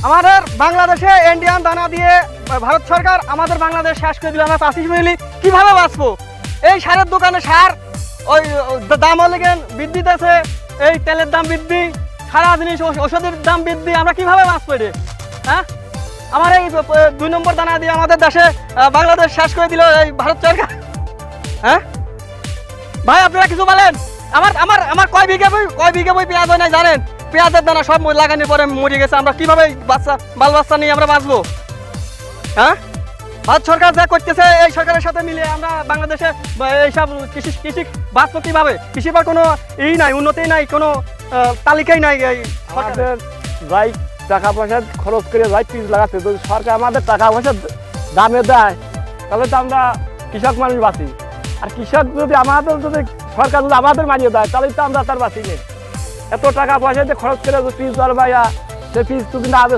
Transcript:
আমাদের বাংলাদেশে ইন্ডিয়ান দানা দিয়ে ভারত সরকার আমাদের বাংলাদেশ শেষ করে দিল। আমরা চাষি মিলি কিভাবে বাঁচবো? এই সারের দোকানে সার ওই দাম লেগেন বৃদ্ধি দিতেছে, এই তেলের দাম বৃদ্ধি, সারা জিনিস ওষুধের দাম বৃদ্ধি, আমরা কিভাবে বাঁচবো রে? হ্যাঁ, আমার এই 2 নম্বর দানা দিয়ে আমাদের দেশে বাংলাদেশ শেষ করে দিল এই ভারত সরকার। হ্যাঁ ভাই, আপনারা কিছু বলেন। আমার আমার আমার কয় বিঘা বই পেঁয়াজ হয় না জানেন? পেঁয়াজের দানা সব লাগানোর পরে মরে গেছে। আমরা কিভাবে বাল বাচ্চা নিয়ে আমরা বাঁচবো? হ্যাঁ, ভারত সরকার যা করতেছে এই সরকারের সাথে মিলে আমরা বাংলাদেশে এইসব কৃষি বাঁচবো কিভাবে? কৃষির পর কোনো নাই, উন্নতি নাই, কোনো তালিকাই নাই। এই আমাদের যাই টাকা পয়সা খরচ করে যাই পিস লাগাচ্ছে, যদি সরকার আমাদের টাকা পয়সা দামে দেয় তাহলে তো আমরা কৃষক মানুষ বাঁচি। আর কৃষক যদি সরকার যদি আমাদের মানিয়ে দেয় তাহলে তো আমরা তার বাঁচি নেই। এত টাকা পয়সা দিয়ে খরচ করে পিস দর ভাইয়া সে পিস তো কিন্তু